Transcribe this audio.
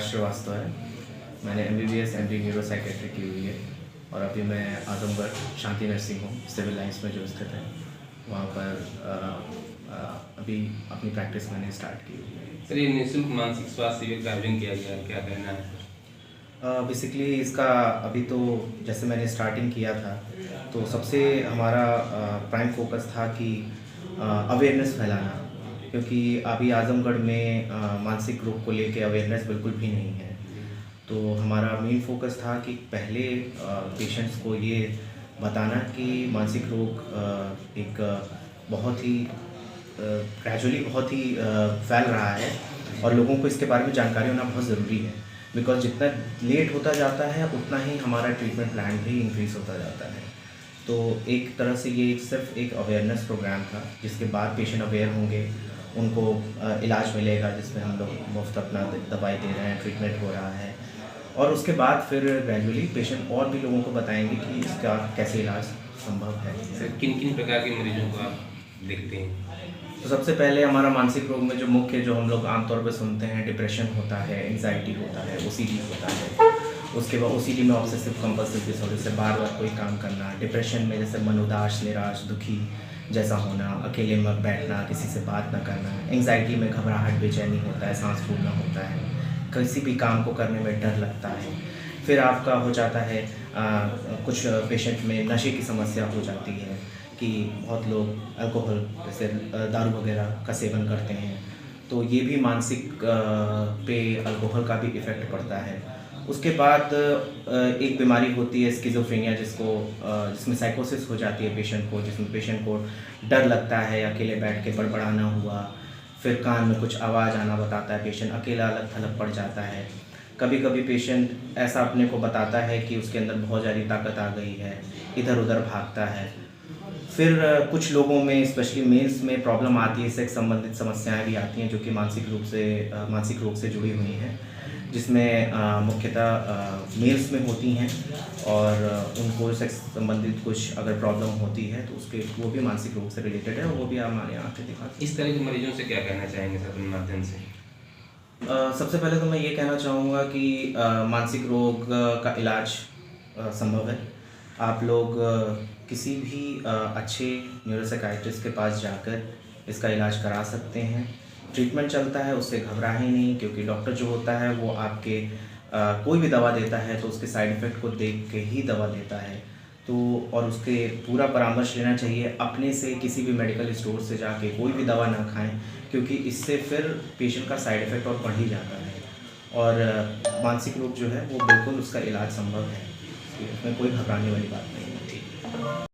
आकाश श्रीवास्तव है। मैंने MBBS MD neuro psychiatry की हुई है और अभी मैं आजमगढ़ शांति नर्सिंग होम सिविल लाइन्स में जो स्थित है वहाँ पर अभी अपनी प्रैक्टिस मैंने स्टार्ट की हुई है। सर, ये निःशुल्क मानसिक स्वास्थ्य शिविर का आयोजन किया गया है, क्या कहना है? बेसिकली इसका अभी तो जैसे मैंने स्टार्टिंग किया था तो सबसे हमारा प्राइम फोकस था कि अवेयरनेस फैलाना, क्योंकि अभी आजमगढ़ में मानसिक रोग को लेके अवेयरनेस बिल्कुल भी नहीं है। तो हमारा मेन फोकस था कि पहले पेशेंट्स को ये बताना कि मानसिक रोग एक बहुत ही ग्रेजुअली बहुत ही फैल रहा है और लोगों को इसके बारे में जानकारी होना बहुत ज़रूरी है, बिकॉज जितना लेट होता जाता है उतना ही हमारा ट्रीटमेंट प्लान भी इंक्रीज़ होता जाता है। तो एक तरह से ये सिर्फ एक अवेयरनेस प्रोग्राम था, जिसके बाद पेशेंट अवेयर होंगे, उनको इलाज मिलेगा जिसमें हम लोग मुफ्त अपना दवाई दे रहे हैं, ट्रीटमेंट हो रहा है, और उसके बाद फिर ग्रेजुअली पेशेंट और भी लोगों को बताएंगे कि इसका कैसे इलाज संभव है। सर, किन किन प्रकार के मरीजों को आप देखते हैं? तो सबसे पहले हमारा मानसिक रोग में जो मुख्य जो हम लोग आमतौर पर सुनते हैं, डिप्रेशन होता है, एंग्जाइटी होता है, OCD होता है। उसके बाद OCD में ऑब्सेसिव कंपल्सिव डिसऑर्डर से बार बार कोई काम करना, डिप्रेशन में जैसे मन उदास, निराश, दुखी जैसा होना, अकेले में बैठना, किसी से बात ना करना, एंग्जाइटी में घबराहट, बेचैनी होता है, सांस फूलना होता है, किसी भी काम को करने में डर लगता है। फिर आपका हो जाता है कुछ पेशेंट में नशे की समस्या हो जाती है कि बहुत लोग अल्कोहल जैसे दारू वगैरह का सेवन करते हैं, तो ये भी मानसिक पे अल्कोहल का भी इफ़ेक्ट पड़ता है। उसके बाद एक बीमारी होती है स्किज़ोफ्रेनिया, जिसमें साइकोसिस हो जाती है पेशेंट को, जिसमें पेशेंट को डर लगता है, अकेले बैठ के बड़बड़ाना हुआ, फिर कान में कुछ आवाज़ आना बताता है, पेशेंट अकेला अलग थलग पड़ जाता है। कभी कभी पेशेंट ऐसा अपने को बताता है कि उसके अंदर बहुत ज़्यादा ताकत आ गई है, इधर उधर भागता है। फिर कुछ लोगों में स्पेशली मेल्स में प्रॉब्लम आती है, सेक्स संबंधित समस्याएं भी आती हैं जो कि मानसिक रोग से जुड़ी हुई हैं, जिसमें मुख्यतः मेल्स में होती हैं और उनको सेक्स संबंधित कुछ अगर प्रॉब्लम होती है तो उसके वो भी मानसिक रोग से रिलेटेड है और वो भी हमारे यहाँ पे दिखाते हैं। इस तरह के मरीजों से क्या कहना चाहेंगे सर अपने माध्यम से? सबसे पहले तो मैं ये कहना चाहूँगा कि मानसिक रोग का इलाज संभव है। आप लोग किसी भी अच्छे न्यूरोसाइकियाट्रिस्ट के पास जाकर इसका इलाज करा सकते हैं। ट्रीटमेंट चलता है, उससे घबराएं नहीं, क्योंकि डॉक्टर जो होता है वो आपके कोई भी दवा देता है तो उसके साइड इफ़ेक्ट को देख के ही दवा देता है। तो और उसके पूरा परामर्श लेना चाहिए, अपने से किसी भी मेडिकल स्टोर से जाके कोई भी दवा ना खाएं, क्योंकि इससे फिर पेशेंट का साइड इफ़ेक्ट और बढ़ ही जाता है। और मानसिक रोग जो है वो बिल्कुल उसका इलाज संभव है, इसमें कोई घबराने वाली बात नहीं है।